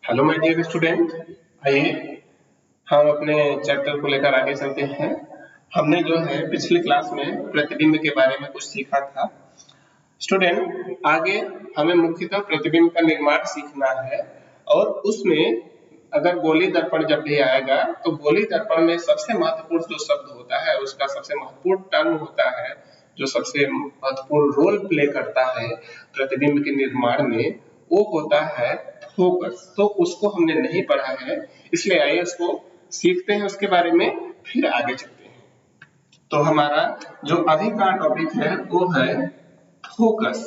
Hello my dear student. आइए हम अपने चैप्टर को लेकर आगे चलते हैं। हमने जो है पिछली क्लास में प्रतिबिंब के बारे में कुछ सीखा था। स्टूडेंट, आगे हमें मुख्यतः प्रतिबिंब का निर्माण सीखना है और उसमें अगर गोली दर्पण जब भी आएगा तो गोली दर्पण में सबसे महत्वपूर्ण जो शब्द होता है, उसका सबसे महत्वपूर्ण टर्म होता है, जो सबसे महत्वपूर्ण रोल प्ले करता है प्रतिबिंब के निर्माण में, वो होता है फोकस। तो उसको हमने नहीं पढ़ा है, इसलिए आइए उसको सीखते हैं, उसके बारे में फिर आगे चलते हैं। तो हमारा जो अभी का टॉपिक है वो है फोकस।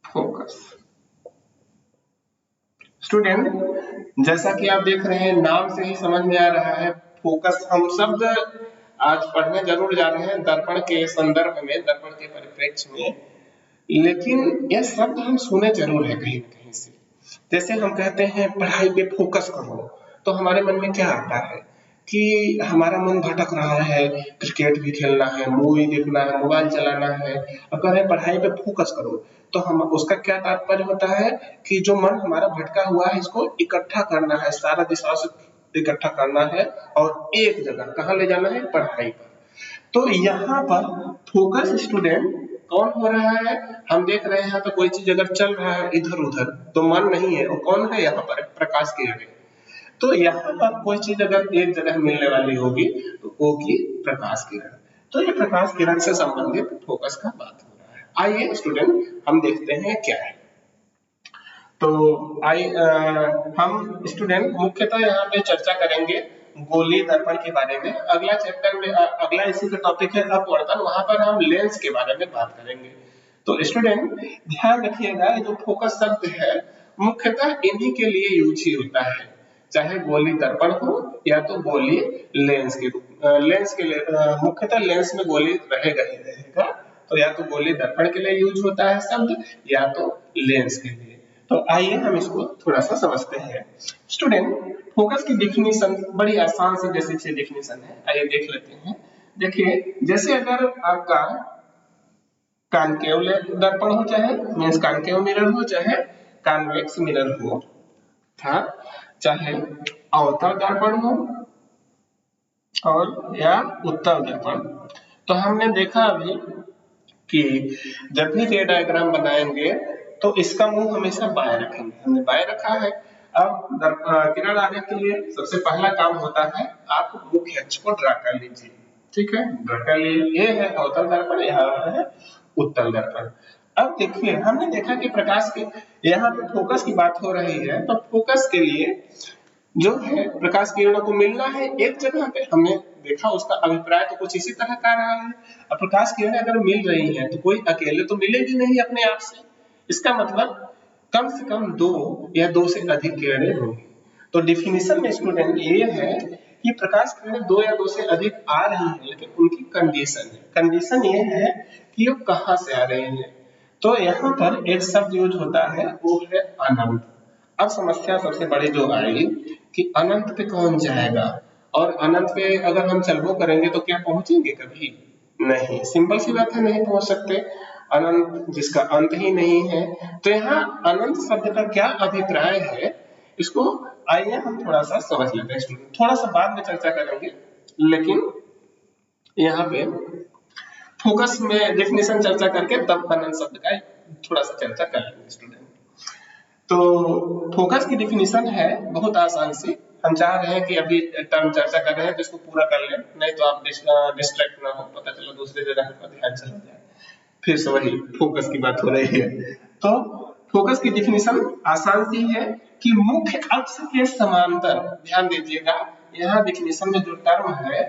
फोकस स्टूडेंट, जैसा कि आप देख रहे हैं, नाम से ही समझ में आ रहा है फोकस। हम शब्द आज पढ़ने जरूर जा रहे हैं दर्पण के संदर्भ में, दर्पण के परिप्रेक्ष्य में, लेकिन यह शब्द हम सुने जरूर है कहीं न कहीं से। जैसे हम कहते हैं पढ़ाई पे फोकस करो, तो हमारे मन में क्या आता है कि हमारा मन भटक रहा है, क्रिकेट भी खेलना है, मूवी देखना है, मोबाइल चलाना है, और कह रहे हैं पढ़ाई पे फोकस करो। तो हम उसका क्या तात्पर्य होता है कि जो मन हमारा भटका हुआ है इसको इकट्ठा करना है, सारा दिशा से इकट्ठा करना है और एक जगह कहाँ ले जाना है, पढ़ाई पर। तो यहाँ पर फोकस स्टूडेंट कौन हो रहा है, हम देख रहे हैं तो कोई चीज अगर चल रहा है इधर उधर तो मन नहीं है, वो कौन है यहाँ पर, प्रकाश की किरण। तो यहाँ पर कोई चीज अगर एक जगह मिलने वाली होगी तो वो की प्रकाश किरण। तो ये प्रकाश किरण से संबंधित फोकस का बात हो रहा है। आइए स्टूडेंट हम देखते हैं क्या है। तो हम स्टूडेंट मुख्यतः यहाँ पे चर्चा करेंगे गोली दर्पण के बारे में। अगला चैप्टर में अगला इसी का टॉपिक है अपवर्तन, वहां पर हम लेंस के बारे में बात करेंगे। तो स्टूडेंट ध्यान रखिएगा, जो फोकस शब्द है मुख्यतः इन्हीं के लिए यूज ही होता है, चाहे गोली दर्पण हो या तो गोली लेंस के रूप लेंस के लिए। मुख्यतः लेंस में गोली रहेगा ही रहेगा, तो या तो गोली दर्पण के लिए यूज होता है शब्द या तो लेंस के लिए। तो आइए हम इसको थोड़ा सा समझते हैं। स्टूडेंट फोकस की डिफिनीशन बड़ी आसान से बेसिक से डिफिनीशन है, आइए देख लेते हैं। देखिए, जैसे अगर आपका कॉन्केव दर्पण हो, चाहे मीन्स कॉन्केव मिरर हो, चाहे कॉन्वेक्स मिरर हो, था चाहे अवतल दर्पण हो और या उत्तल दर्पण। तो हमने देखा अभी कि जब भी रे डायग्राम बनाएंगे तो इसका मुंह हमेशा बाएं रखेंगे, हमने बाएं रखा है। अब किरण आने के लिए सबसे पहला काम होता है आप मुख्य अक्ष को ड्रा कर लीजिए। ठीक है, ड्रा कर लिए। ये है अवतल दर्पण, यहाँ है उत्तल दर्पण। अब देखिए, हमने देखा कि प्रकाश के यहाँ पे फोकस की बात हो रही है, तो फोकस के लिए जो है प्रकाश किरणों को मिलना है एक जगह पे। हमने देखा उसका अभिप्राय तो कुछ इसी तरह का रहा है। अब प्रकाश किरणें अगर मिल रही हैं तो कोई अकेले तो मिलेगी नहीं अपने आप से, इसका मतलब कम से कम दो या दो से अधिक किरणें होंगी। तो डिफिनीशन में स्टूडेंट ये है कि प्रकाश किरणें दो या दो से अधिक आ रही हैं, लेकिन उनकी कंडीशन ये है कि वो कहाँ से आ रही है। तो यहाँ पर एक शब्द यूज होता है, वो है अनंत। अब समस्या सबसे बड़ी जो आएगी कि अनंत पे कौन जाएगा, और अनंत पे अगर हम चलबो करेंगे तो क्या पहुंचेंगे कभी? नहीं, सिंपल सी बात है, नहीं पहुंच सकते। अनंत जिसका अंत ही नहीं है। तो यहाँ अनंत शब्द का क्या अभिप्राय है, इसको आइए हम थोड़ा सा समझ लेते हैं स्टूडेंट। थोड़ा सा बाद में चर्चा करेंगे, लेकिन यहाँ पे फोकस में डेफिनेशन चर्चा करके तब अनंत शब्द का थोड़ा सा चर्चा कर लेंगे स्टूडेंट। तो फोकस की डिफिनीशन है बहुत आसान सी। हम चाह रहे हैं कि अभी टर्म चर्चा कर रहे हैं तो इसको पूरा कर लें, नहीं तो आप डिस्ट्रैक्ट ना हो, पता चला दूसरे जगह का ध्यान चला जाए, फिर से वही फोकस की बात हो रही है। तो फोकस की डिफिनीशन आसान सी है कि मुख्य अक्ष के समांतर, ध्यान दीजिएगा यहाँ डिफिनीशन में जो टर्म है,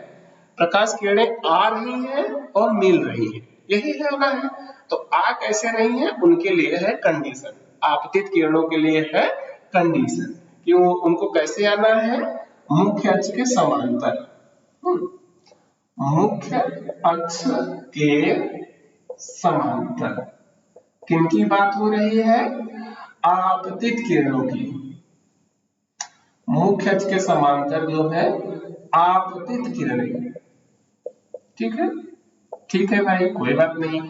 प्रकाश किरणें आ रही है और मिल रही है, यही है ना है। तो आ कैसे रही है, उनके लिए है कंडीशन। आपतित किरणों के लिए है कंडीशन कि वो उनको कैसे आना है, मुख्य अक्ष के समांतर। मुख्य अक्ष के समांतर किनकी बात हो रही है, आपतित किरणों की। मुख्य अक्ष के समांतर जो है आपतित किरणें। ठीक है, ठीक है भाई, कोई बात नहीं।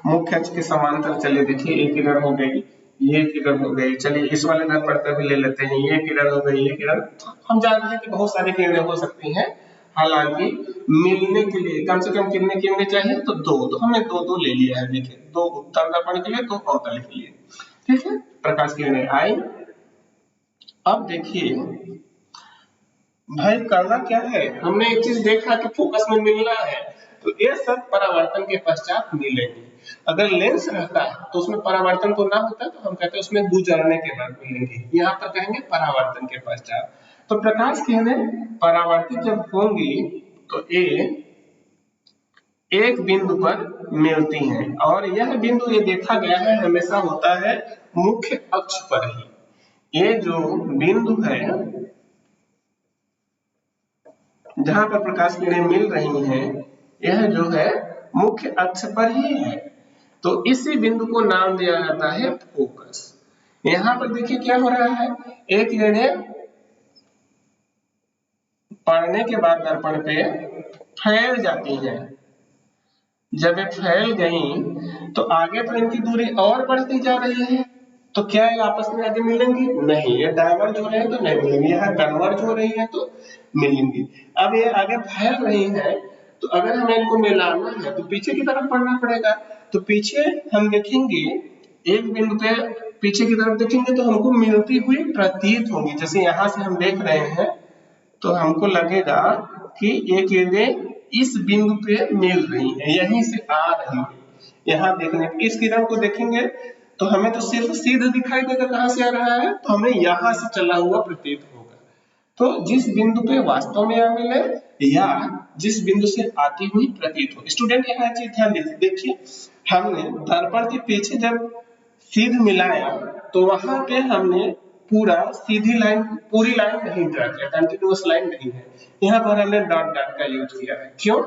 मुख्य अक्ष के समांतर। चलिए देखिए, एक किरण हो गई, ये किरण हो गई। चलिए इस वाले दर्पण पर भी ले लेते हैं, ये किरण हो गई, ये किरण। हम जानते हैं कि बहुत सारी किरणें हो सकती हैं, हालांकि मिलने के लिए कम से कम कितने किरणें चाहिए, तो दो। तो हमने दो दो ले लिया है। देखिए, दो उत्तल दर्पण के लिए, दो अवतल के लिए। ठीक है, प्रकाश किरणें आई। अब देखिए भाई, करना क्या है, हमने एक चीज देखा कि फोकस में मिलना है, तो ये सब परावर्तन के पश्चात मिलेंगे। अगर लेंस रहता है तो उसमें परावर्तन तो ना होता, तो हम कहते हैं उसमें गुजरने के बाद मिलेंगे। यहाँ पर कहेंगे परावर्तन के पश्चात। तो प्रकाश किरणें परावर्तित जब होंगी तो ये एक बिंदु पर मिलती हैं, और यह बिंदु, ये देखा गया है, हमेशा होता है मुख्य अक्ष पर ही। ये जो बिंदु है जहां पर प्रकाश किरणें मिल रही हैं, यह जो है मुख्य अक्ष पर ही है। तो इसी बिंदु को नाम दिया जाता है फोकस। यहाँ पर देखिए क्या हो रहा है, एक किरणें पड़ने के बाद दर्पण पे फैल जाती हैं। जब ये फैल गई तो आगे तो इनकी दूरी और बढ़ती जा रही है, तो क्या ये आपस में आगे मिलेंगी? नहीं, ये डायवर्ज हो रहे हैं तो नहीं मिलेंगी। यहाँ कन्वर्ज हो रही है तो मिलेंगी। अब ये आगे फैल रही है, तो अगर हमें इनको मिलाना है तो पीछे की तरफ बढ़ना पड़ेगा। तो पीछे हम देखेंगे, एक बिंदु पे पीछे की तरफ देखेंगे तो हमको मिलती हुई प्रतीत होंगी। जैसे यहाँ से हम देख रहे हैं तो हमको लगेगा कि ये किरणें इस बिंदु पे मिल रही हैं, यहीं से आ रही है। यहाँ देखने इस किरण को देखेंगे तो हमें तो सिर्फ सीधा दिखाई देगा कहाँ से आ रहा है, तो हमें यहाँ से चला हुआ प्रतीत होगा। तो जिस बिंदु पे वास्तव में आ मिले या जिस बिंदु से आती हुई प्रतीत हो। स्टूडेंट यहाँ चीज ध्यान देखिए, हमने दर्पण के पीछे जब सीध मिलाया तो वहां पे हमने पूरा सीधी लाइन, पूरी लाइन नहीं ड्रा किया, कंटिन्यूअस लाइन नहीं है। यहाँ पर हमने डॉट डॉट का यूज किया है। क्यों?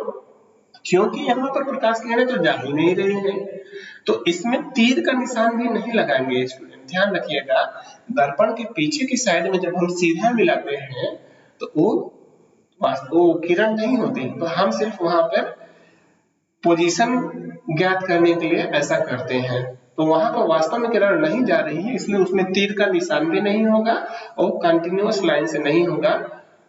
क्योंकि यहाँ पर प्रकाश किरणें तो जा ही नहीं रही है, तो इसमें तीर का निशान भी नहीं लगाएंगे। स्टूडेंट ध्यान रखिएगा, दर्पण के पीछे की साइड में जब हम सीधा मिलाते हैं तो वो किरण नहीं होती, तो हम सिर्फ वहां पर पोजीशन ज्ञात करने के लिए ऐसा करते हैं। तो वहां पर वास्तव में किरण नहीं जा रही है, इसलिए उसमें तीर का निशान भी नहीं होगा और कंटिन्यूअस लाइन से नहीं होगा,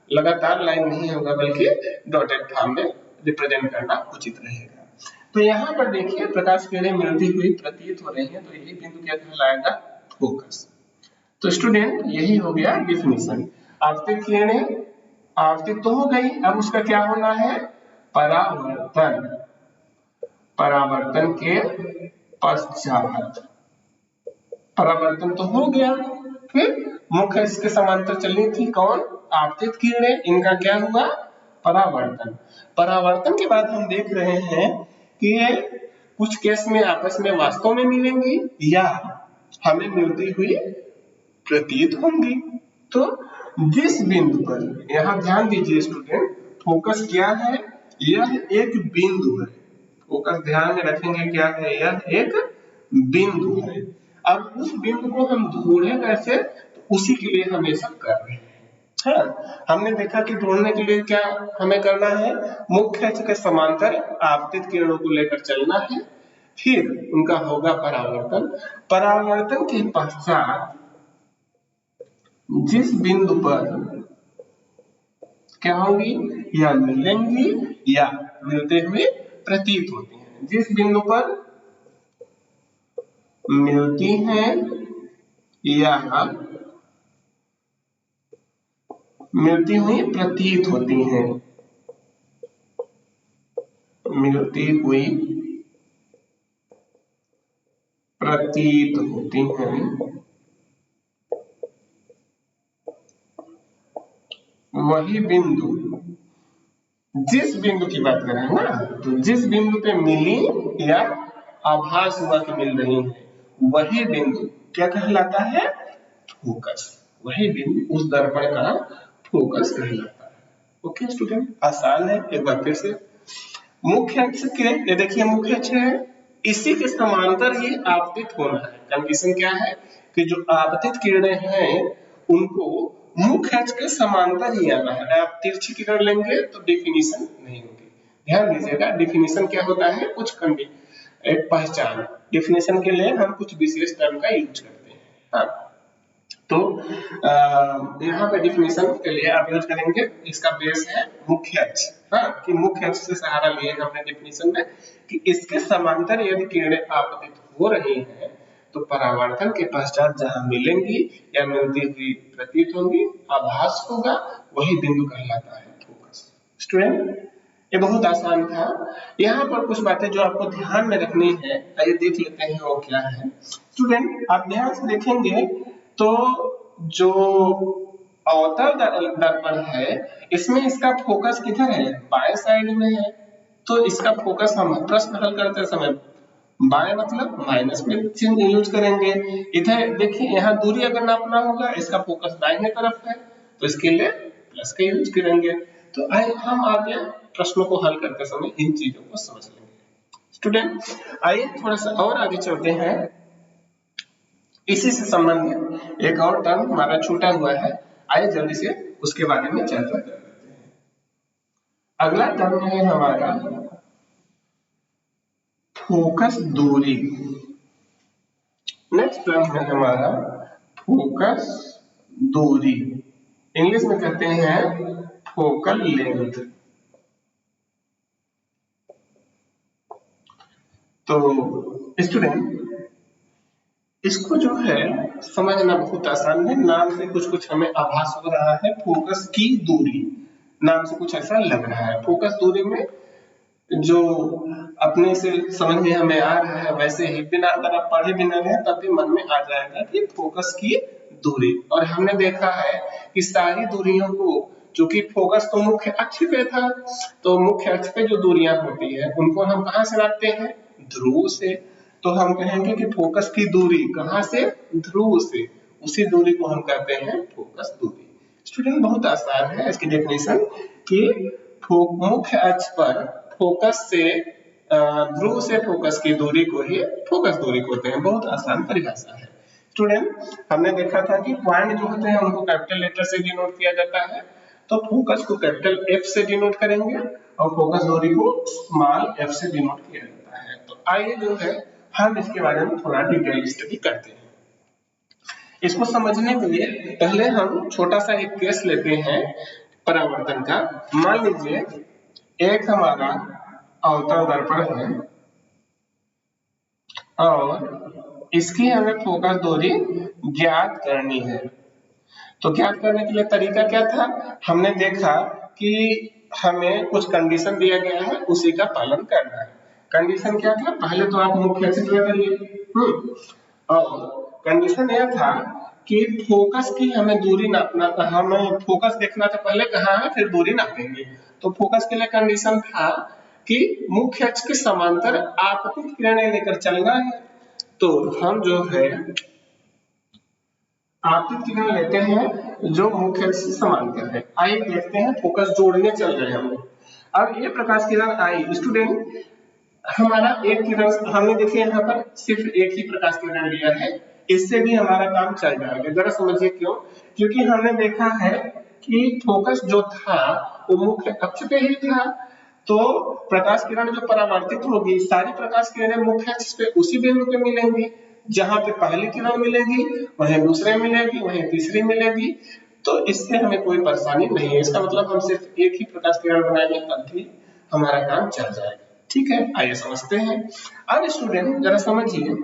लगातार लाइन नहीं होगा, बल्कि डॉटेड फॉर्म में रिप्रेजेंट करना उचित रहेगा। तो यहाँ पर देखिए प्रकाश किरणें मिलती हुई प्रतीत हो रही हैं, तो यही बिंदु क्या कहलाएगा? फोकस। तो स्टूडेंट यही हो गया डिफिनीशन। आपतित किरणें आपतित तो हो गई, अब उसका क्या होना है? परावर्तन। परावर्तन के पश्चात, परावर्तन तो हो गया, फिर मुख्य अक्ष के समांतर चलनी थी कौन? आपतित किरणें। इनका क्या हुआ? परावर्तन। परावर्तन के बाद हम देख रहे हैं कि ये कुछ केस में आपस में वास्तव में मिलेंगी या हमें मिलती हुई प्रतीत होंगी। तो जिस बिंदु पर, यहां ध्यान दीजिए स्टूडेंट, फोकस क्या है? यह एक बिंदु है। फोकस ध्यान में रखेंगे क्या है? यह एक बिंदु है। अब उस बिंदु को हम ढूंढे कैसे? तो उसी के लिए हम ये सब कर रहे हैं। हाँ, हमने देखा कि ढूंढने के लिए क्या हमें करना है? मुख्य अक्ष के समांतर आपतित किरणों को लेकर चलना है, फिर उनका होगा परावर्तन। परावर्तन के पश्चात जिस बिंदु पर क्या होंगी? या मिलेंगी या मिलते हुए प्रतीत होती हैं। जिस बिंदु पर मिलती हैं या मिलती हुई प्रतीत होती हैं, मिलती हुई प्रतीत होती हैं, वही बिंदु, जिस बिंदु की बात कर रहे हैं ना, तो जिस बिंदु पे मिली या आभास हुआ कि मिल रही है, वही बिंदु क्या कहलाता है? फोकस। वही बिंदु उस दर्पण का फोकस कहलाता है। ओके स्टूडेंट, आसान है। एक बार फिर से, मुख्य अक्ष के, ये देखिए मुख्य अक्ष है, इसी के समांतर ही आपतित होना है। कंडीशन क्या है? कि जो आपतित किरणें हैं उनको मुख्य अक्ष के समांतर ही आना है। आप तिरछी किरण लेंगे तो डिफिनीशन नहीं होगी। ध्यान दीजिएगा, डिफिनीशन क्या होता है? कुछ एक पहचान, डिफिनेशन के लिए हम कुछ विशेष टर्म का यूज करते हैं। हाँ, तो यहाँ पे डिफिनेशन के लिए आप यूज करेंगे, इसका बेस है मुख्य अक्ष। हाँ, कि मुख्य अक्ष से सहारा लिए हमने डिफिनेशन में कि इसके समांतर यदि किरणें आपतित हो रही हैं तो परावर्तन के पश्चात जहां मिलेंगी या मिलती हुई प्रतीत होंगी, आभास होगा, वही बिंदु कहलाता है फोकस। स्टूडेंट, ये बहुत आसान था। यहाँ पर कुछ बातें जो आपको ध्यान में रखनी है, आइए देख लेते हैं वो क्या है। स्टूडेंट, आप ध्यान से देखेंगे तो जो अवतल दर्पण है, इसमें इसका फोकस किधर है? बाएं साइड में है। तो इसका फोकस हम प्रश्न हल करते समय बाएं मतलब माइनस में चिन्ह यूज करेंगे। इधर देखिए, यहाँ दूरी अगर नापना होगा, इसका फोकस दाहिने तरफ है तो इसके लिए प्लस का यूज करेंगे। तो आइए हम आगे प्रश्नों को हल करते समय इन चीजों को समझ लेंगे। स्टूडेंट, आइए थोड़ा सा और आगे चलते हैं। इसी से संबंधित एक और टर्म हमारा छूटा हुआ है, आइए जल्दी से उसके बारे में चर्चा कर लेते हैं। अगला टर्म है हमारा फोकस दूरी। नेक्स्ट टर्म है हमारा फोकस दूरी, इंग्लिश में कहते हैं फोकल लेंथ। तो स्टूडेंट, इसको जो है समझना बहुत आसान है। नाम से कुछ कुछ हमें आभास हो रहा है, फोकस की दूरी, नाम से कुछ ऐसा लग रहा है। फोकस दूरी में जो अपने से समझ में हमें आ रहा है, वैसे ही बिना अगर आप पढ़े भी ना रहे तब भी मन में आ जाएगा कि फोकस की दूरी। और हमने देखा है कि सारी दूरियों को, चूंकि फोकस तो मुख्य अक्ष पे था, तो मुख्य अक्ष पे जो दूरियां होती है उनको हम कहां से नापते हैं? ध्रुव से। तो हम कहेंगे कि फोकस की दूरी कहां से? ध्रुव से। उसी दूरी को हम कहते हैं फोकस दूरी। स्टूडेंट, बहुत आसान है इसकी डेफिनेशन कि मुख्य अक्ष पर फोकस से ध्रुव से फोकस की दूरी को ही फोकस दूरी कहते हैं। बहुत आसान परिभाषा है। स्टूडेंट, हमने देखा था कि पॉइंट जो होते हैं उनको कैपिटल लेटर से डिनोट किया जाता है, तो फोकस को कैपिटल एफ से डिनोट करेंगे और फोकस दूरी को स्मॉल एफ से डिनोट किया जाता है। तो आइए जो है हम इसके बारे में थोड़ा डिटेल स्टडी करते हैं। इसको समझने के लिए पहले हम छोटा सा एक केस लेते हैं परावर्तन का। मान लीजिए एक हमारा अवतल दर्पण है और इसकी हमें फोकस दूरी ज्ञात करनी है। तो ज्ञात करने के लिए तरीका क्या था? हमने देखा कि हमें कुछ कंडीशन दिया गया है, उसी का पालन करना है। कंडीशन क्या था? पहले तो आप मुख्य अक्ष ड्रा करिए। और कंडीशन यह था कि फोकस की हमें दूरी नापना था, हमें फोकस देखना था पहले कहाँ है, फिर दूरी नापेंगे। तो फोकस के लिए कंडीशन था कि मुख्य अक्ष के समांतर आपतित किरणें लेकर चलना है। तो हम जो है आपतित किरण लेते हैं जो मुख्य अक्ष से समांतर है। आइए देखते हैं, फोकस जोड़ने चल रहे हैं हम लोग। अब ये प्रकाश किरण आई। स्टूडेंट, हमारा एक किरण हमने देखिए यहाँ पर सिर्फ एक ही प्रकाश किरण लिया है, इससे भी हमारा काम चल जाएगा। जरा समझिए क्यों? क्योंकि हमने देखा है कि फोकस जो था वो मुख्य अक्ष पे ही था, तो प्रकाश किरण जो परावर्तित होगी, सारी प्रकाश किरणें मुख्य अक्ष पे उसी बिंदु पे मिलेंगी। जहां पे पहली किरण मिलेगी वहीं दूसरे मिलेगी, वहीं तीसरी मिलेगी। तो इससे हमें कोई परेशानी नहीं है। इसका मतलब हम सिर्फ एक ही प्रकाश किरण बनाएंगे तब भी हमारा काम चल जाएगा। ठीक है, आइए समझते हैं। अब स्टूडेंट जरा समझिए,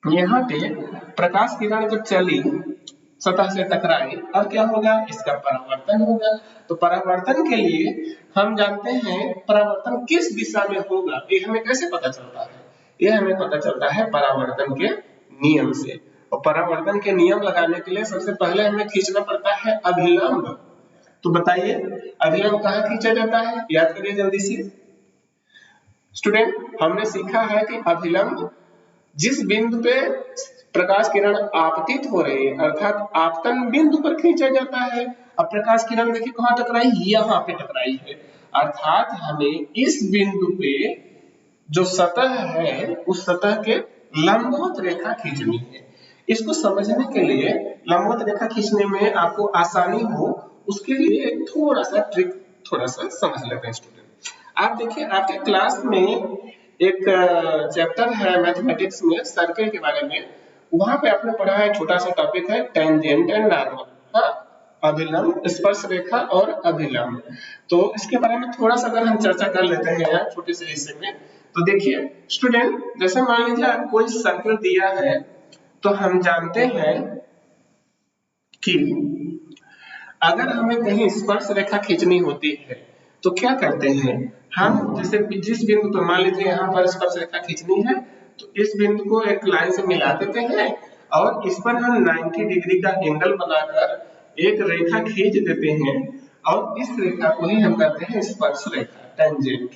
यहाँ पे प्रकाश किरण जब चली, सतह से टकराई, अब क्या होगा? इसका परावर्तन होगा। तो परावर्तन के लिए हम जानते हैं परावर्तन किस दिशा में होगा, ये हमें कैसे पता चलता है? ये हमें पता चलता है परावर्तन के नियम से। और परावर्तन के नियम लगाने के लिए सबसे पहले हमें खींचना पड़ता है अभिलंब। तो बताइए अभिलंब कहाँ खींचा जाता है? याद करिए जल्दी से। स्टूडेंट, हमने सीखा है कि अभिलंब जिस बिंदु पे प्रकाश किरण आपतित हो रही है, अर्थात आपतन बिंदु पर खींचा जाता है। अब प्रकाश किरण देखिए कहाँ टकराई? यहाँ पे टकराई है, अर्थात हमें इस बिंदु पे जो सतह है उस सतह के लंबवत रेखा खींचनी है। इसको समझने के लिए, लंबवत रेखा खींचने में आपको आसानी हो, उसके लिए थोड़ा सा ट्रिक थोड़ा सा समझ लेते हैं। स्टूडेंट, आप देखिए आपके क्लास में एक चैप्टर है मैथमेटिक्स में सर्कल के बारे में, वहां पे आपने पढ़ा है, छोटा सा टॉपिक है टेंजेंट एंड नॉर्मल। हाँ, अभिलंब, स्पर्श रेखा और अभिलंब। तो इसके बारे में थोड़ा सा अगर हम चर्चा कर लेते हैं यार छोटे से हिस्से में, तो देखिए स्टूडेंट, जैसे मान लीजिए कोई सर्कल दिया है, तो हम जानते हैं कि अगर हमें कहीं स्पर्श रेखा खींचनी होती है तो क्या करते हैं हम, जैसे जिस बिंदु पर मान लीजिए यहाँ पर स्पर्श रेखा खींचनी है, तो इस बिंदु को एक लाइन से मिला देते हैं और इस पर हम 90 डिग्री का एंगल बनाकर एक रेखा खींच देते हैं और इस रेखा को ही हम कहते हैं स्पर्श रेखा, टेंजेंट।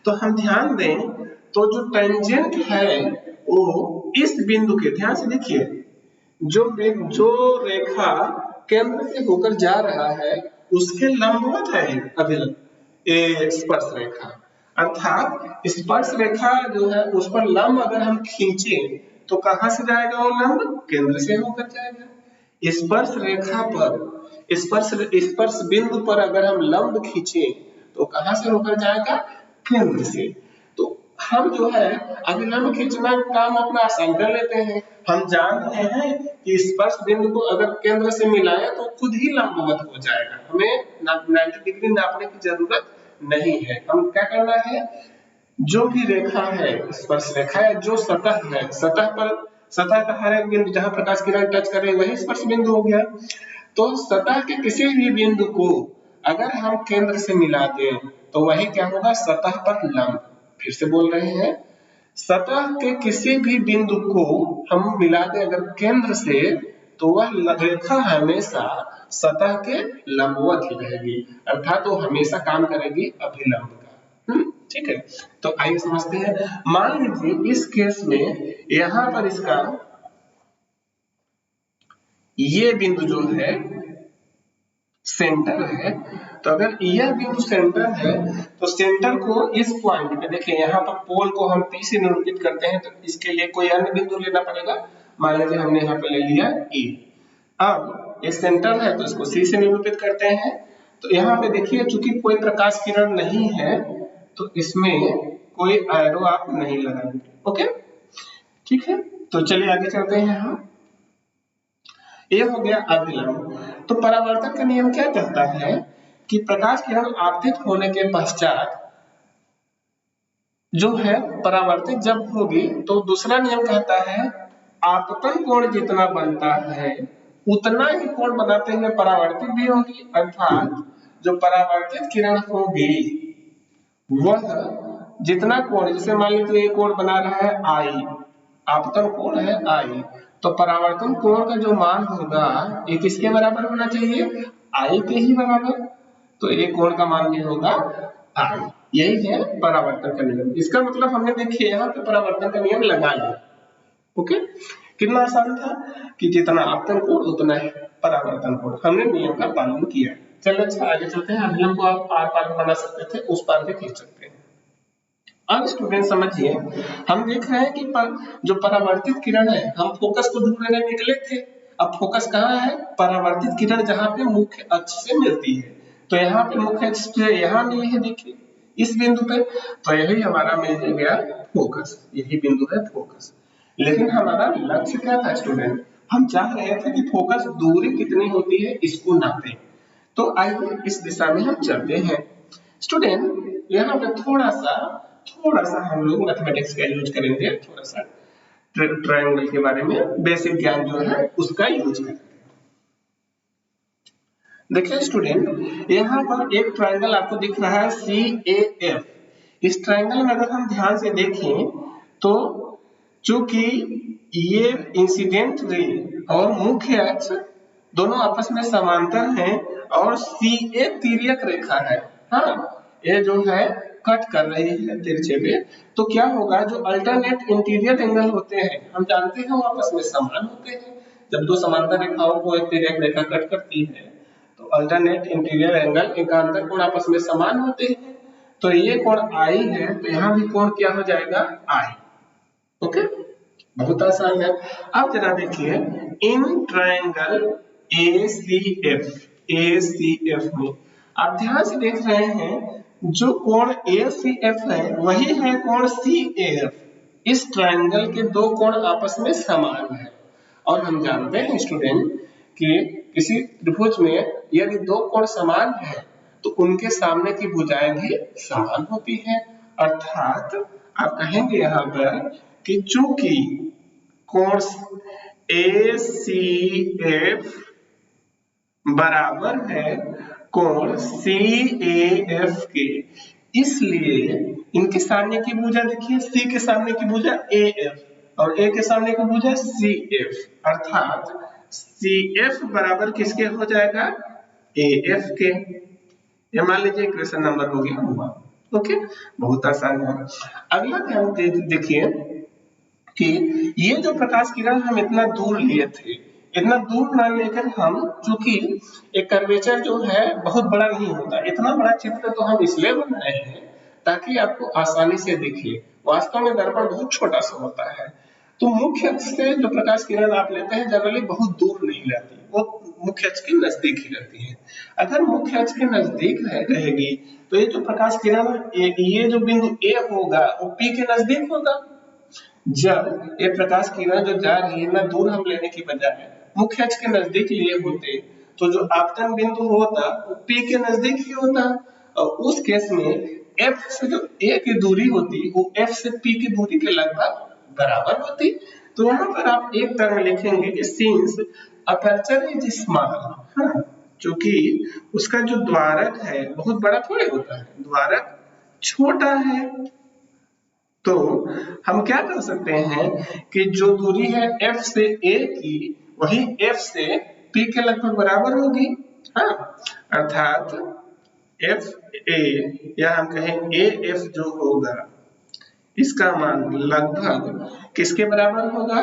तो हम ध्यान दें तो जो टेंजेंट है वो इस बिंदु के, ध्यान से देखिए, जो रेखा केंद्र से होकर जा रहा है उसके लंबवत है अभिलंब, स्पर्श रेखा। अर्थात स्पर्श रेखा जो है उस पर लंब अगर हम खींचे तो कहां से जाएगा वो लंब, केंद्र से होकर जाएगा। स्पर्श रेखा पर, स्पर्श बिंदु पर अगर हम लंब खींचे तो कहां से होकर जाएगा, केंद्र से। तो हम जो है अभिलंब खींचना काम अपना आसान कर लेते हैं। हम जान रहे हैं कि स्पर्श बिंदु को अगर केंद्र से मिलाया तो खुद ही लंबवत हो जाएगा, हमें 90 डिग्री नापने की जरूरत नहीं है। हम क्या करना है, जो भी रेखा है, स्पर्श रेखा है, जो सतह है, सतह पर, सतह का हर एक बिंदु जहां प्रकाश किरण टच करे वही स्पर्श बिंदु हो गया। तो सतह के किसी भी बिंदु को अगर हम केंद्र से मिला दें तो वही क्या होगा, सतह पर लंब। फिर से बोल रहे हैं, सतह के किसी भी बिंदु को हम मिला दें अगर केंद्र से तो वह रेखा हमेशा सतह के लंबवत ही रहेगी, अर्थात वो हमेशा काम करेगी अभिलंब का। ठीक है, तो आइए समझते हैं। मान लीजिए इस केस में यहां पर इसका ये बिंदु जो है सेंटर है, तो अगर यह बिंदु सेंटर है तो सेंटर को इस पॉइंट पे, देखिए यहाँ पर पोल को हम P से निरूपित करते हैं, तो इसके लिए कोई अन्य बिंदु लेना पड़ेगा। मान लीजिए हमने यहाँ पे ले लिया E। अब ये सेंटर है तो इसको C से निरूपित करते हैं। तो यहाँ पे देखिए चूंकि कोई प्रकाश किरण नहीं है तो इसमें कोई एरो आप नहीं लगाएंगे। ओके, ठीक है, तो चलिए आगे चलते हैं। हम ये हो गया अभिलंब। तो परावर्तन का नियम क्या कहता है कि प्रकाश किरण आपतित होने के पश्चात जो है परावर्तित जब होगी तो दूसरा नियम कहता है आपतन कोण जितना बनता है उतना ही कोण बनाते हुए परावर्तित भी होगी। अर्थात जो परावर्तित किरण होगी वह जितना कोण, जैसे मान लीजिए ये कोण बना रहा है आई, आपतन कोण है आई, तो परावर्तन कोण का जो मान होगा ये किसके बराबर होना चाहिए, आई के ही बराबर। तो ये कोण का मान भी होगा आई। यही है परावर्तन का नियम। इसका मतलब हमने देखिए यहाँ पे परावर्तन का नियम लगा लिया। ओके, कितना आसान था कि जितना आपतन कोण उतना है परावर्तन कोण, हमने नियम का पालन किया। चलो अच्छा आगे चलते हैं। अभिलंब को आप आर पार बना सकते थे, उस पार भी खींच सकते हैं। अब स्टूडेंट समझिए, हम देख रहे हैं कि जो परावर्तित किरण है, हम फोकस को ढूंढने निकले थे। अब फोकस कहाँ है, परावर्तित किरण जहाँ पे मुख्य अक्ष से मिलती है। तो यहाँ पे मुख्य अक्ष पे यहाँ मिली है, देखिए इस बिंदु पे, तो यही हमारा मिल गया फोकस, यही बिंदु है फोकस। लेकिन हमारा लक्ष्य क्या था स्टूडेंट, हम चाह रहे थे कि फोकस दूरी कितनी होती है इसको नापें। तो आइए इस दिशा में हम चलते हैं। स्टूडेंट यहाँ पे थोड़ा सा हम लोग मैथमेटिक्स का यूज करेंगे, थोड़ा सा ट्रायंगल के बारे में बेसिक ज्ञान जो है उसका यूज करेंगे। देखिए स्टूडेंट, यहाँ पर एक ट्रायंगल आपको दिख रहा है CAF। इस ट्रायंगल में अगर हम ध्यान से देखें तो चूंकि ये इंसिडेंट रे और मुख्य अक्ष दोनों आपस में समांतर हैं और CA तिर्यक रेखा है, हाँ ये जो है कट कर रही है तिरछे पे, तो क्या होगा, जो अल्टरनेट इंटीरियर एंगल होते हैं हम जानते हैं वो आपस में समान होते हैं। जब दो समांतर रेखाओं को एक तिर्यक रेखा कट करती है तो अल्टरनेट इंटीरियर एंगल, एकांतर कोण आपस में समान होते हैं। तो ये कोण आई है तो यहाँ भी कोण क्या हो जाएगा, आई। ओके, बहुत आसान है। अब जरा देखिए इन ट्रायंगल ACF में आप ध्यान से देख रहे हैं जो कोण ACF है वही है कोण CAF। इस ट्रायंगल के दो कोण आपस में समान है और हम जानते हैं स्टूडेंट कि किसी त्रिभुज में यदि दो कोण समान है तो उनके सामने की भुजाएं भी समान होती हैं। अर्थात आप कहेंगे यहाँ पर कि चूंकि कोण ACF बराबर है कोण CAF के, इसलिए इनके सामने की भुजा देखिए, C के सामने की भुजा AF और A के सामने की भुजा CF, अर्थात CF बराबर किसके हो जाएगा, AF के। ये मान लीजिए इक्वेशन नंबर हो गया हुआ। ओके, बहुत आसान है। अगला ध्यान देखिए कि ये जो प्रकाश किरण हम इतना दूर लिए थे, इतना दूर ना लेकर हम, चूंकि एक कर्वेचर जो है बहुत बड़ा नहीं होता, इतना बड़ा चित्र तो हम इसलिए बनाए हैं ताकि आपको आसानी से दिखे। वास्तव में दर्पण बहुत छोटा सा होता है, तो मुख्य अक्ष से जो प्रकाश किरण आप लेते हैं जनरली बहुत दूर नहीं रहती, वो मुख्य अक्ष के नजदीक ही रहती है। अगर मुख्य अक्ष के नजदीक रहेगी तो ये जो प्रकाश किरण, ये जो बिंदु A होगा वो P के नजदीक होगा। जब ये प्रकाश किरण जो जा रही है ना, दूर हम लेने की बजाय मुख्य अक्ष के नजदीक लिए होते तो जो आपतन बिंदु होता वो P के नजदीक ही होता, और उस केस में F से जो A की दूरी होती वो F से P की दूरी के लगभग बराबर होती। तो यहाँ पर आप एक टर्म लिखेंगे कि सिंस अपर्चर इज स्मॉल, क्योंकि उसका जो द्वारक है बहुत बड़ा थोड़े होता है, द्वारक छोटा है, तो हम क्या कर सकते हैं कि जो दूरी है F से A की वही F से P के लगभग बराबर होगी। अर्थात FA या हम कहें AF जो होगा इसका मान लगभग किसके बराबर होगा,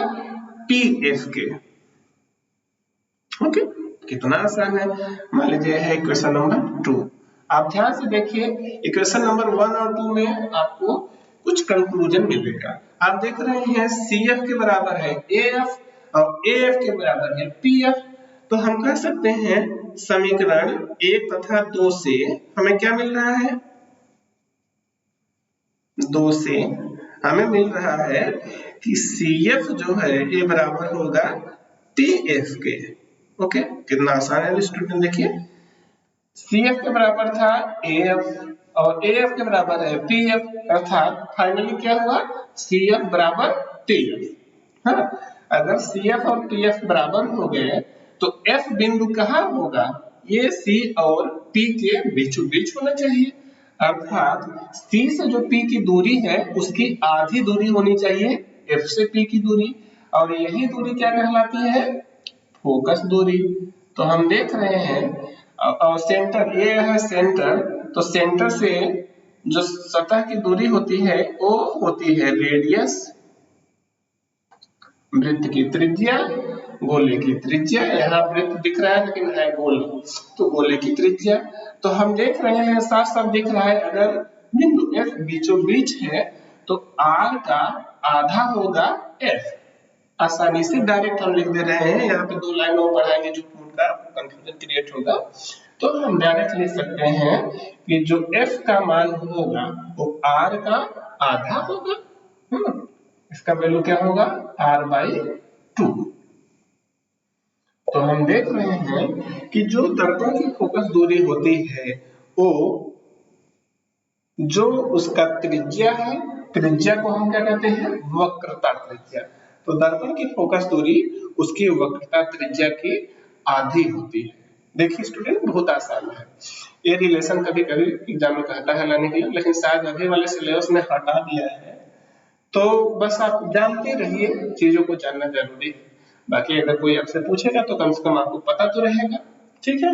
PF के। ओके, कितना आसान है। मान लीजिए है इक्वेशन नंबर 2। आप ध्यान से देखिए इक्वेशन नंबर 1 और 2 में आपको कुछ कंक्लूजन मिलेगा। आप देख रहे हैं CF के बराबर है AF और AF के बराबर है PF, तो हम कह सकते हैं समीकरण 1 तथा 2 से हमें क्या मिल रहा है, 2 से हमें मिल रहा है कि CF जो है ये बराबर होगा TF के। ओके, कितना आसान है स्टूडेंट। देखिए CF के बराबर था AF और AF के बराबर है PF, अर्थात फाइनली क्या हुआ, CF बराबर TF। अगर CF और TF बराबर हो गए तो F बिंदु कहाँ होगा, ये C और P के बीचों बीच होना चाहिए, अर्थात C से जो P की दूरी है उसकी आधी दूरी होनी चाहिए F से P की दूरी, और यही दूरी क्या कहलाती है, फोकस दूरी। तो हम देख रहे हैं और सेंटर ये है सेंटर, तो सेंटर से जो सतह की दूरी होती है वो होती है रेडियस, वृत्त की त्रिज्या, गोले की त्रिज्या, यहाँ वृत्त दिख रहा है लेकिन है गोल, तो गोले की त्रिज्या। तो हम देख रहे हैं साफ साफ दिख रहा है अगर बिंदु F बीचों बीच है तो R का आधा होगा F। आसानी से डायरेक्ट हम लिख दे रहे हैं, यहाँ पे 2 लाइनों में पढ़ाएंगे जो उनका कंफ्यूजन क्रिएट होगा, तो हम डायरेक्ट लिख सकते हैं कि जो F का मान होगा वो R का आधा होगा। इसका वैल्यू क्या होगा, R/2। तो हम देख रहे हैं कि जो दर्पण की फोकस दूरी होती है वो जो उसका त्रिज्या है, त्रिज्या को हम क्या कहते हैं, वक्रता त्रिज्या। तो दर्पण की फोकस दूरी उसकी वक्रता त्रिज्या की आधी होती है। देखिए स्टूडेंट बहुत आसान है, ये रिलेशन कभी कभी एग्जाम में कहता है लाने के लिए, लेकिन शायद अभी वाले सिलेबस में हटा दिया है, तो बस आप जानते रहिए, चीजों को जानना जरूरी है। बाकी अगर कोई आपसे पूछेगा तो कम से कम आपको पता तो रहेगा। ठीक है,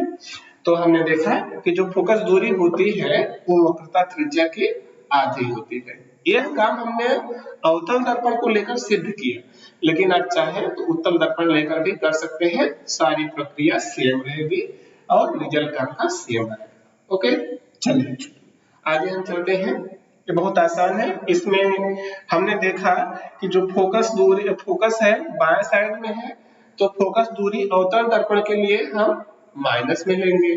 तो हमने देखा कि जो फोकस दूरी होती है वो वक्रता त्रिज्या की आधी होती है। यह काम हमने अवतल दर्पण को लेकर सिद्ध किया, लेकिन आप चाहें तो उत्तल दर्पण लेकर भी कर सकते हैं, सारी प्रक्रिया सेम रहेगी और रिजल्ट आपका सेम रहेगा। ओके, चलिए आगे हम चलते हैं। ये बहुत आसान है, इसमें हमने देखा कि जो फोकस दूरी, फोकस है बाएं साइड में है, तो फोकस दूरी अवतल दर्पण के लिए हम माइनस में लेंगे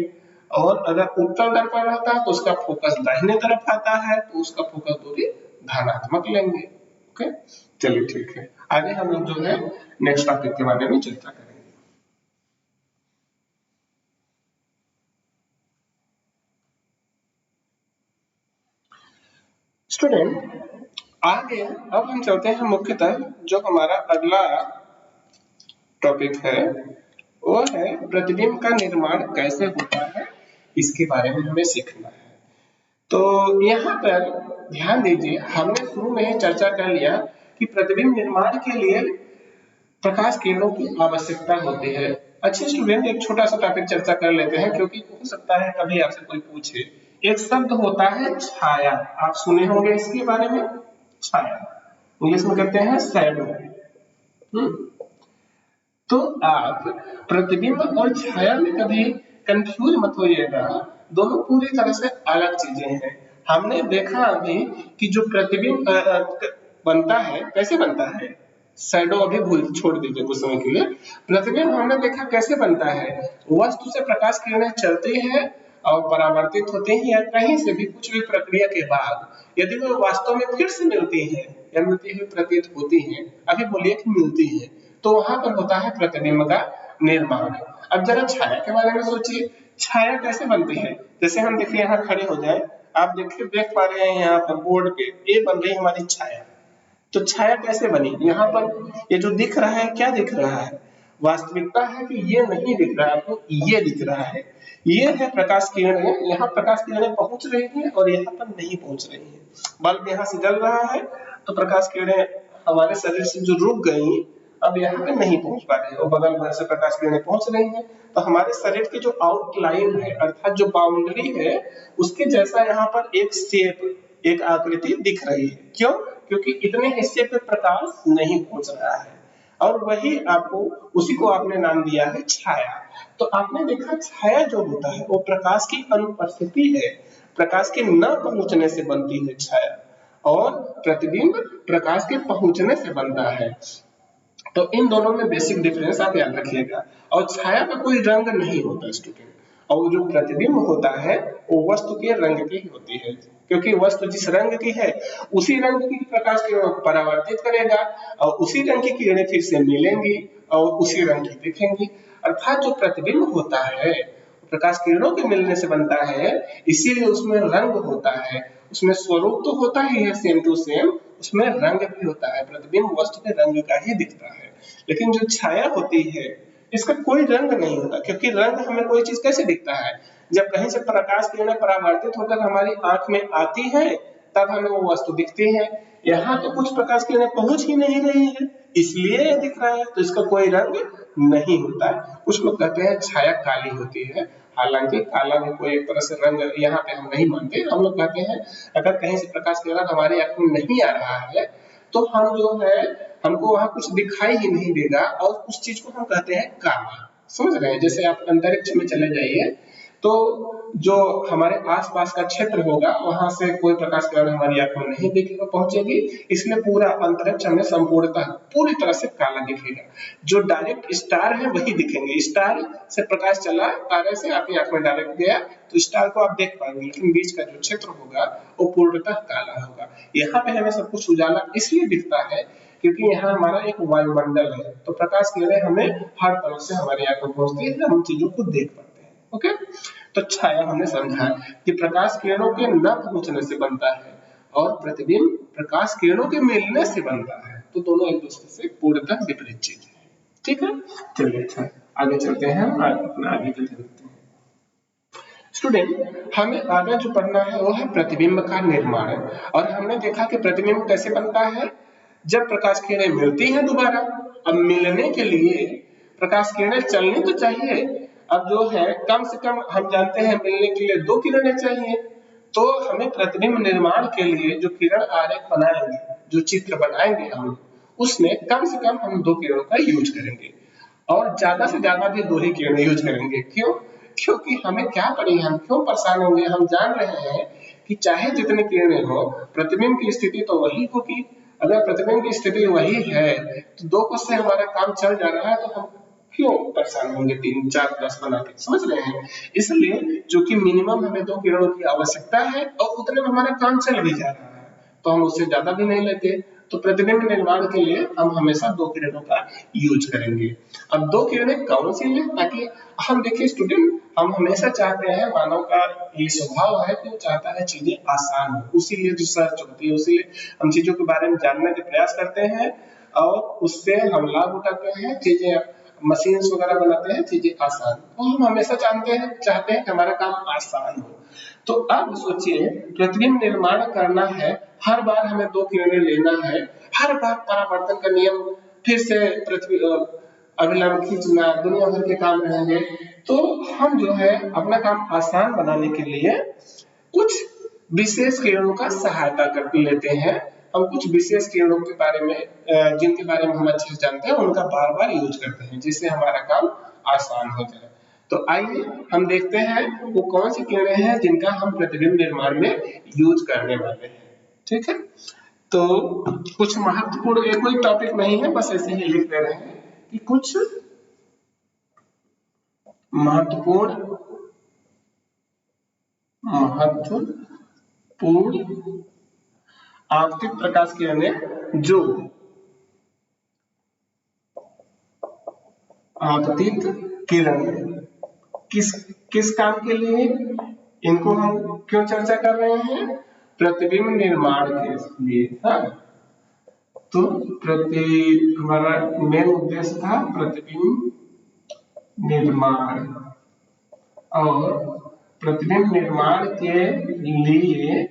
और अगर उत्तल दर्पण रहता है तो उसका फोकस दाहिने तरफ आता है, तो उसका फोकस दूरी धनात्मक लेंगे। ओके, चलिए ठीक है, आगे हम लोग जो है नेक्स्ट टॉपिक के बारे में चर्चा करेंगे। स्टूडेंट आगे अब हम चलते हैं मुख्यतः जो हमारा अगला टॉपिक है वो है प्रतिबिंब का निर्माण कैसे होता है, इसके बारे में हमें सीखना है। तो यहाँ पर ध्यान दीजिए, हमने शुरू में ही चर्चा कर लिया कि प्रतिबिंब निर्माण के लिए प्रकाश किरणों की आवश्यकता होती है। अच्छे स्टूडेंट, एक छोटा सा टॉपिक चर्चा कर लेते हैं क्योंकि हो सकता है कभी आपसे कोई पूछे। एक शब्द होता है छाया, आप सुने होंगे इसके बारे में, छाया इंग्लिश में कहते हैं शैडो। तो आप प्रतिबिंब और छाया में कभी कंफ्यूज मत होइएगा, दोनों पूरी तरह से अलग चीजें हैं। हमने देखा अभी कि जो प्रतिबिंब बनता है कैसे बनता है, शैडो अभी भूल छोड़ दीजिए कुछ समय के लिए। प्रतिबिंब हमने देखा कैसे बनता है, वस्तु से प्रकाश किरणें चलती है और परावर्तित होते हैं या कहीं से भी कुछ भी प्रक्रिया के बाद यदि वो वास्तव में फिर से मिलती है या मिलती हुई प्रतीत होती है, अभी बोलिए कि मिलती है, तो वहां पर होता है प्रतिबिंब का निर्माण। अब जरा छाया के बारे में सोचिए, छाया कैसे बनती है। जैसे हम देखिए यहाँ खड़े हो जाए, आप देखिए देख पा रहे हैं यहाँ पर बोर्ड पे ये बन रही है हमारी छाया। तो छाया कैसे बनी, यहाँ पर ये जो दिख रहा है क्या दिख रहा है, वास्तविकता है कि ये नहीं दिख रहा है आपको, ये दिख रहा है, ये है प्रकाश किरणें, यहाँ प्रकाश किरणें पहुंच रही हैं और यहाँ पर नहीं पहुंच रही हैं। बल्ब यहाँ से जल रहा है तो प्रकाश किरणें हमारे शरीर से जो रुक गई अब यहाँ पे नहीं पहुंच पा रही है, और बगल में से प्रकाश किरणें पहुंच रही हैं, तो हमारे शरीर की जो आउटलाइन है अर्थात जो बाउंड्री है उसके जैसा यहाँ पर एक शेप, एक आकृति दिख रही है। क्यों? क्योंकि इतने हिस्से पे प्रकाश नहीं पहुंच रहा है, और वही आपको उसी को आपने नाम दिया है छाया। तो आपने देखा छाया जो होता है वो प्रकाश की अनुपस्थिति है, प्रकाश के न पहुंचने से बनती है छाया, और प्रतिबिंब प्रकाश के पहुंचने से बनता है। तो इन दोनों में बेसिक डिफरेंस आप याद रखिएगा। और छाया का कोई रंग नहीं होता स्टूडेंट, और जो प्रतिबिंब होता है वो वस्तु के रंग की होती है, क्योंकि वस्तु जिस रंग की है उसी रंग की प्रकाश किरणों को परावर्तित करेगा और उसी रंग की किरणें फिर से मिलेंगी और उसी रंग की दिखेंगी। अर्थात जो प्रतिबिंब होता है प्रकाश किरणों के मिलने से बनता है, इसीलिए उसमें रंग होता है, उसमें स्वरूप तो होता ही है सेम टू सेम, उसमें रंग भी होता है, प्रतिबिंब वस्तु के रंग का ही दिखता है। लेकिन जो छाया होती है इसका कोई रंग नहीं होता, क्योंकि रंग हमें कोई चीज कैसे दिखता है, जब कहीं से प्रकाश किरणें परावर्तित होकर हमारी आंख में आती है तब हमें वो वस्तु दिखती है। यहाँ तो कुछ प्रकाश किरणें पहुंच ही नहीं रही है इसलिए ये दिख रहा है, तो इसका कोई रंग नहीं होता है। कुछ लोग कहते हैं छाया काली होती है, हालांकि काला भी कोई एक तरह से रंग यहाँ पे हम नहीं मानते। हम लोग कहते हैं अगर कहीं से प्रकाश किरण हमारी आंख में नहीं आ रहा है तो हम जो है हमको वहां कुछ दिखाई ही नहीं देगा और उस चीज को हम कहते हैं काला। समझ रहे हैं? जैसे आप अंतरिक्ष में चले जाइए तो जो हमारे आसपास का क्षेत्र होगा वहां से कोई प्रकाश किरण हमारी आंख में नहीं दिखेगा पहुंचेगी, इसलिए पूरा अंतरिक्ष हमें संपूर्णतः पूरी तरह से काला दिखेगा। जो डायरेक्ट स्टार है वही दिखेंगे, स्टार से प्रकाश चला तारे से आपकी आंख में डायरेक्ट गया तो स्टार को आप देख पाएंगे, लेकिन बीच का जो क्षेत्र होगा वो पूर्णतः काला होगा। यहाँ पे हमें सब कुछ उजाला इसलिए दिखता है क्योंकि यहाँ हमारा एक वायुमंडल है, तो प्रकाश किरणें हमें हर तरफ से हमारी आंख में पहुंचती है, हम चीजों को देख पाते हैं। ओके, तो छाया हमने समझा कि प्रकाश किरणों के न पहुंचने से बनता है और प्रतिबिंब प्रकाश किरणों के मिलने से बनता है, तो दोनों एक दूसरे से पूर्णतः विपरीत चीज है। ठीक है, चलिए अच्छा आगे चलते हैं, अपना आगे चलते हैं। स्टूडेंट हमें आगे जो पढ़ना है वो है प्रतिबिंब का निर्माण, और हमने देखा कि प्रतिबिंब कैसे बनता है, जब प्रकाश किरणें मिलती हैं दोबारा। अब मिलने के लिए प्रकाश किरणें चलनी तो चाहिए, अब जो है कम से कम हम जानते हैं मिलने के लिए 2 किरणें चाहिए, तो हमें प्रतिबिंब निर्माण के लिए जो किरण आरेख बनाएंगे, जो चित्र बनाएंगे हम, उसमें कम से कम हम 2 किरणों का यूज करेंगे और ज्यादा से ज्यादा भी 2 ही किरणें यूज करेंगे। क्यों? क्योंकि हमें क्या पड़ी, हम क्यों परेशान होंगे, हम जान रहे हैं कि चाहे जितनी किरणें हो प्रतिबिंब की स्थिति तो वही होगी। अगर प्रतिबिंब की स्थिति वही है तो 2 को से हमारा काम चल जा रहा है तो हम क्यों परेशान होंगे 3 4 10 बना के, समझ रहे हैं। इसलिए चूंकि मिनिमम हमें 2 किरणों की आवश्यकता है और उतने में हमारा काम चल भी जा रहा है, तो हम उससे ज्यादा भी नहीं लेते। तो प्रतिबिंब निर्माण के लिए हम हमेशा 2 किरणों का यूज करेंगे। अब 2 किरणें कौन सी है, ताकि हम देखिए स्टूडेंट, हम हमेशा चाहते हैं, मानव का ये स्वभाव है कि वो चाहता है चीजें आसान हो, उसीलिए रिसर्च होती है, उसीलिए हम चीजों के बारे में जानने का प्रयास करते हैं और उससे हम लाभ उठाते हैं, चीजें मशीन वगैरह बनाते हैं, चीजें आसान, तो हम हमेशा चाहते हैं कि हमारा काम आसान हो। तो अब सोचिए प्रतिबिंब निर्माण करना है, हर बार हमें 2 किरणें लेना है, हर बार परावर्तन का नियम फिर से पृथ्वी अभिलंब खींचना, दुनिया भर के काम रहेंगे। तो हम जो है अपना काम आसान बनाने के लिए कुछ विशेष किरणों का सहायता कर लेते हैं। हम कुछ विशेष किरणों के बारे में जिनके बारे में हम अच्छे से जानते हैं उनका बार बार यूज करते हैं, जिससे हमारा काम आसान हो जाए। तो आइए हम देखते हैं वो कौन सी किरणें हैं जिनका हम प्रतिबिंब निर्माण में यूज करने वाले हैं। ठीक है, तो कुछ महत्वपूर्ण, ये कोई टॉपिक नहीं है, बस ऐसे ही लिख दे रहे हैं कि कुछ महत्वपूर्ण आपतित प्रकाश किरणें जो आपतित किरण किस किस काम के लिए, इनको हम क्यों चर्चा कर रहे हैं, प्रतिबिंब निर्माण के लिए। हाँ, तो हमारा मेन उद्देश्य था प्रतिबिंब निर्माण, और प्रतिबिंब निर्माण के लिए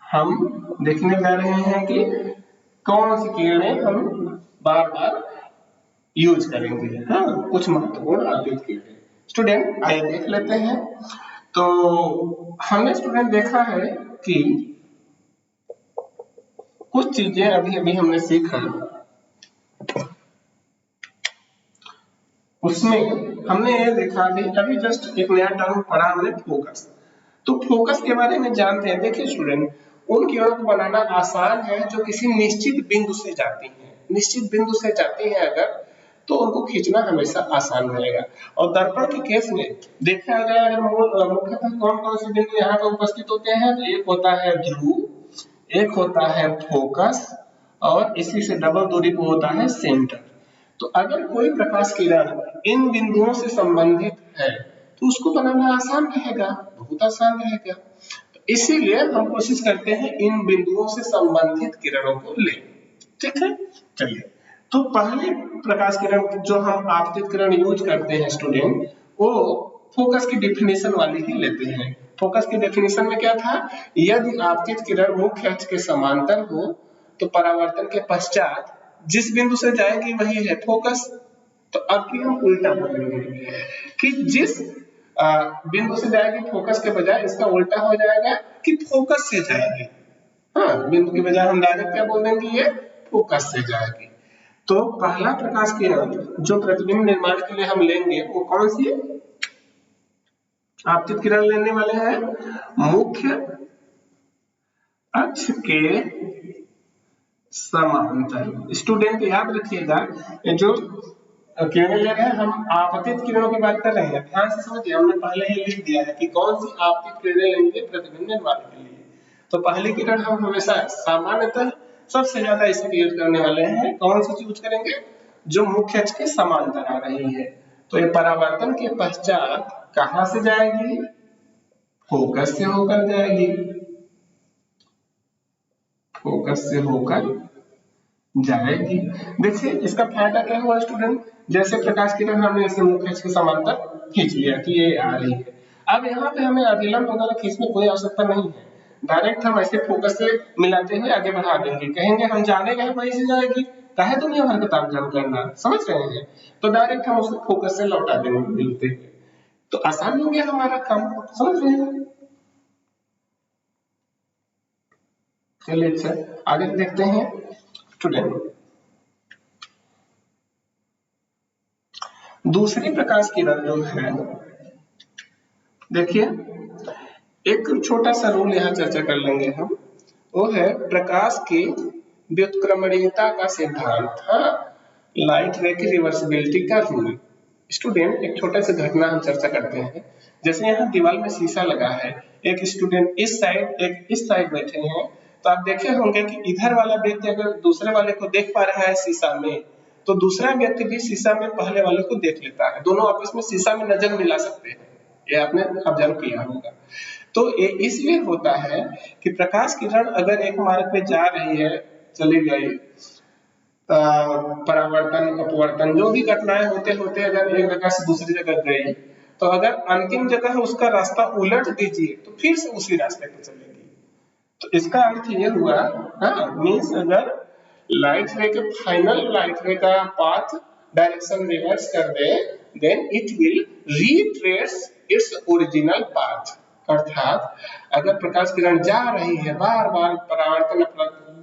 हम देखने जा रहे हैं कि कौन सी किरणें हम बार बार यूज करेंगे। हाँ, कुछ महत्वपूर्ण आपतित किरणें स्टूडेंट आइए देख लेते हैं। तो हमने स्टूडेंट देखा है कि कुछ चीजें अभी अभी हमने सीखा, उसमें हमने ये देखा कि अभी जस्ट एक नया टर्म पढ़ा हमने, फोकस। तो फोकस के बारे में जानते हैं। देखिए स्टूडेंट, उन किरणों को बनाना आसान है जो किसी निश्चित बिंदु से जाती हैं, निश्चित बिंदु से जाती हैं अगर, तो उनको खींचना हमेशा आसान रहेगा। और दर्पण के केस में देखा गया अगर मुख्यतः कौन कौन से बिंदु यहाँ पर उपस्थित होते हैं, तो एक होता है ध्रुव, एक होता है फोकस, और इसी से डबल दूरी पे होता है सेंटर। तो अगर कोई प्रकाश किरण इन बिंदुओं से संबंधित है तो उसको बनाना आसान रहेगा, बहुत आसान रहेगा। तो इसीलिए हम कोशिश करते हैं इन बिंदुओं से संबंधित किरणों को लें। ठीक है, चलिए, तो पहले प्रकाश किरण जो हम आपतित किरण यूज करते हैं स्टूडेंट, वो फोकस की डेफिनेशन वाली ही लेते हैं। फोकस की डेफिनेशन में क्या था, यदि आपतित किरण मुख्य अक्ष के समांतर हो तो परावर्तन के पश्चात जिस बिंदु से जाएगी वही है फोकस। तो अब की हम उल्टा बोलेंगे कि जिस बिंदु से जाएगी फोकस के बजाय इसका उल्टा हो जाएगा कि फोकस से जाएगी। हाँ, बिंदु की बजाय हम डायरेक्ट क्या बोल देंगे, ये फोकस से जाएगी। तो पहला प्रकाश किरण जो प्रतिबिंब निर्माण के लिए हम लेंगे वो कौन सी आपतित किरण लेने वाले हैं, मुख्य अक्ष के समांतर। स्टूडेंट याद रखिएगा, जो किरणें ले रहे हैं हम आपतित किरणों की बात कर रहे हैं, ध्यान से समझिए, हमने पहले ही लिख दिया है कि कौन सी आपतित किरणें लेंगे प्रतिबिंब निर्माण के लिए। तो पहली किरण हम हमेशा सामान्यतः सबसे ज्यादा इसका यूज करने वाले हैं, कौन सी यूज करेंगे, जो मुख्य अक्ष के समांतर आ रही है। तो ये परावर्तन के पश्चात कहां से जाएगी, फोकस से होकर जाएगी, फोकस से होकर जाएगी। देखिए इसका फायदा क्या हुआ स्टूडेंट, जैसे प्रकाश किरण हमने इसे मुख्य अक्ष के समांतर खींच लिया कि ये आ रही है, अब यहाँ पे हमें अभिलंब वगैरह खींचने की कोई आवश्यकता नहीं है, डायरेक्ट हम ऐसे फोकस से मिलाते हुए आगे बढ़ा देंगे, कहेंगे हम जाने गए वहीं से जाएगी, काहे दुनिया भर का तामझाम करना, समझ रहे हैं। तो डायरेक्ट हम उसको फोकस से लौटा देंगे मिलते हुए, तो आसान हो गया हमारा काम, समझ रहे हैं। चलिए अच्छा आगे देखते हैं स्टूडेंट, दूसरी प्रकाश किरण जो है, देखिए एक छोटा सा रूल यहाँ चर्चा कर लेंगे हम, वो है प्रकाश की व्युत्क्रमणीयता का सिद्धांत। हाँ, लाइट रे की रिवर्सिबिलिटी का रूल। स्टूडेंट एक छोटे से घटना हम चर्चा करते हैं। जैसे यहाँ दीवार में शीशा लगा है, एक स्टूडेंट इस साइड एक इस साइड बैठे हैं, तो आप देखे होंगे कि इधर वाला व्यक्ति अगर दूसरे वाले को देख पा रहा है शीशा में, तो दूसरा व्यक्ति भी शीशा में पहले वाले को देख लेता है, दोनों आपस में शीशा में नजर मिला सकते हैं। ये आपने ऑब्जर्व किया होगा। तो ये इसलिए होता है कि प्रकाश किरण अगर एक मार्ग पे जा रही है, चली गई, परावर्तन अपवर्तन जो भी घटनाएं होते होते अगर एक जगह से दूसरी जगह गई, तो अगर अंतिम जगह उसका रास्ता उलट दीजिए तो फिर से उसी रास्ते पे चलेगी। तो इसका अर्थ ये हुआ, हाँ, मीन्स अगर लाइट रे के फाइनल लाइट रे का पाथ डायरेक्शन रिवर्स कर दे, then it will retrace its original path. अर्थात अगर प्रकाश किरण जा रही है, बार बार परावर्तन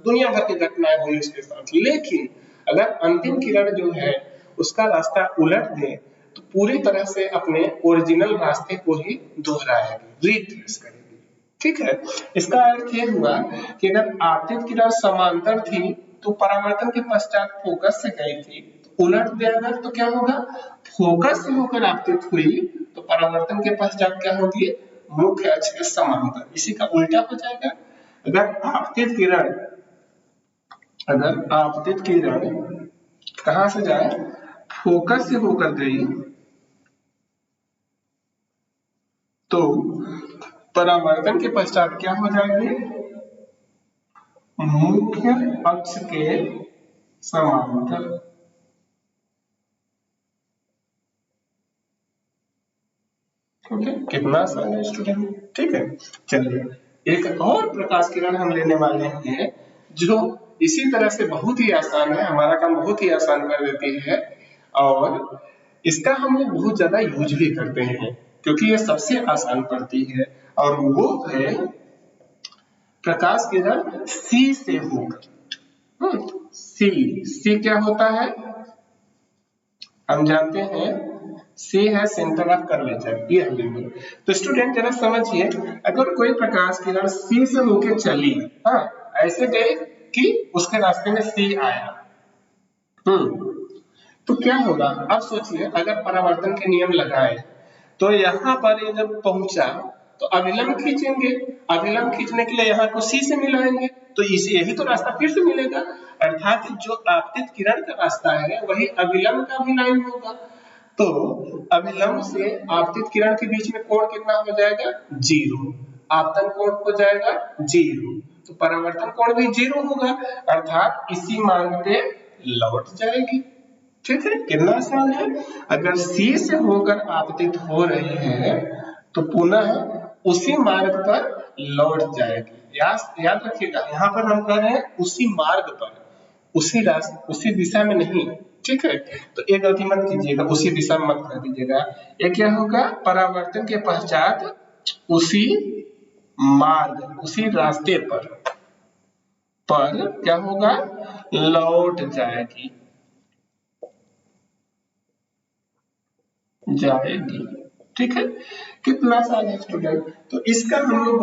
दुनिया भर की घटनाएं हुई उसके साथ, लेकिन अगर अंतिम किरण जो है उसका रास्ता उलट दे तो पूरी तरह से अपने ओरिजिनल रास्ते को ही दोहराएगी, रिट्रेस करेगी। ठीक है, इसका अर्थ ये हुआ कि अगर आपतित किरण समांतर थी तो परावर्तन के पश्चात फोकस से गई थी, तो उलट दे अगर तो क्या होगा, फोकस से होकर आपतित हुई तो परावर्तन के पश्चात क्या होगी, मुख्य अक्ष के समांतर, इसी का उल्टा हो जाएगा। अगर आपतित किरण कहां से जाए, फोकस से होकर गई, तो परावर्तन के पश्चात क्या हो जाएगी, मुख्य अक्ष के समांतर। ओके, कितना आसान है स्टूडेंट। ठीक है, चलिए एक और प्रकाश किरण हम लेने वाले हैं जो इसी तरह से बहुत ही आसान है, हमारा काम बहुत ही आसान कर देती है, और इसका हम लोग बहुत ज्यादा यूज भी करते हैं क्योंकि ये सबसे आसान पड़ती है, और वो है प्रकाश किरण सी से होकर। सी क्या होता है, हम जानते हैं सी है सेंटर ऑफ कर्वेचर, ये हमें। तो स्टूडेंट जरा समझिए, अगर कोई प्रकाश किरण सी से होकर चली, हाँ, ऐसे गए कि उसके रास्ते में सी आया, तो क्या होगा, अब सोचिए अगर परावर्तन के नियम लगाए तो यहाँ पर ये जब पहुंचा तो अभिलंब खींचेंगे, अभिलंब खींचने के लिए यहाँ को सी से मिलाएंगे, तो इसे यही तो रास्ता फिर से मिलेगा। अर्थात जो आपतित किरण का रास्ता है वही अभिलंब का भी लाइन होगा, तो अभिलंब से आपतित किरण के बीच में कोण कितना हो जाएगा, 0, आपतन कोण हो जाएगा 0, तो परावर्तन कोण भी 0 होगा, अर्थात इसी मार्ग पे लौट जाएगी। ठीक है, कितना आसान है। अगर सी से होकर आपतित हो रही है तो पुनः उसी मार्ग पर लौट जाएगी। याद रखिएगा, यहाँ पर हम कह रहे हैं उसी मार्ग पर, उसी रास्ते उसी दिशा में नहीं। ठीक है, तो एक गलती मत कीजिएगा, उसी दिशा में मत कर दीजिएगा। ये क्या होगा, परावर्तन के पश्चात उसी मार्ग उसी रास्ते पर क्या होगा, लौट जाएगी। ठीक है, कितना आसान है स्टूडेंट। तो इसका हम लोग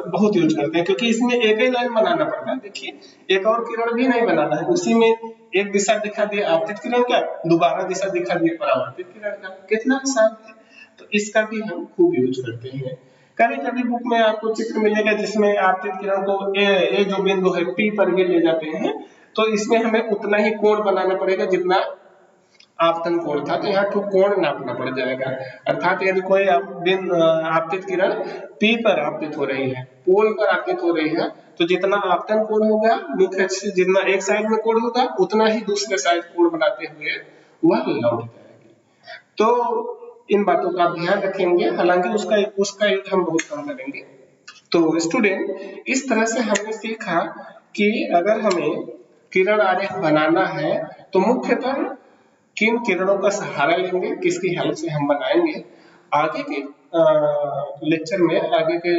बहुत यूज करते हैं क्योंकि इसमें एक ही लाइन बनाना पड़ता है। देखिए एक और किरण भी नहीं बनाना है, उसी में एक दिशा दिखा दिया आपतित किरण का, दोबारा दिशा दिखा दिया परावर्तित किरण का, कितना आसान है। तो इसका भी हम खूब यूज करते हैं। कभी कभी बुक में आपको चित्र मिलेगा जिसमें आपतित किरण को ए जो बिंदु है पी पर भी ले जाते हैं, तो इसमें हमें उतना ही कोण बनाना पड़ेगा जितना आपतन कोण था, तो यहाँ तो कोण नापना पड़ जाएगा। अर्थात यदि कोई आपतित किरण P पर आपतित हो रही है, पोल पर आपतित हो रही है, तो जितना आपतन कोण होगा मुख्य अक्ष से जितना एक साइड में कोण होगा उतना ही दूसरे साइड कोण बनाते हुए वह लौट जाएगी। तो इन बातों का आप ध्यान रखेंगे, हालांकि उसका यूज हम बहुत कम करेंगे। तो स्टूडेंट इस तरह से हमने सीखा कि अगर हमें किरण आरेख बनाना है तो मुख्यतः किन किरणों का सहारा लेंगे, किसकी हेल्प से हम बनाएंगे। आगे के लेक्चर में, आगे के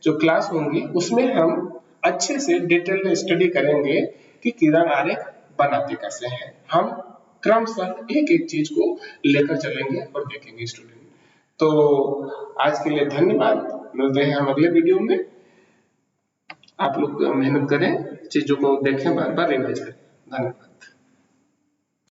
जो क्लास होंगी उसमें हम अच्छे से डिटेल में स्टडी करेंगे कि किरण आरेख बनाते कैसे हैं। हम क्रमशः एक एक चीज को लेकर चलेंगे और देखेंगे स्टूडेंट। तो आज के लिए धन्यवाद, मिलते हैं हम अगले वीडियो में। आप लोग मेहनत करें, चीजों को देखें, बार बार रिवाइज करें। धन्यवाद।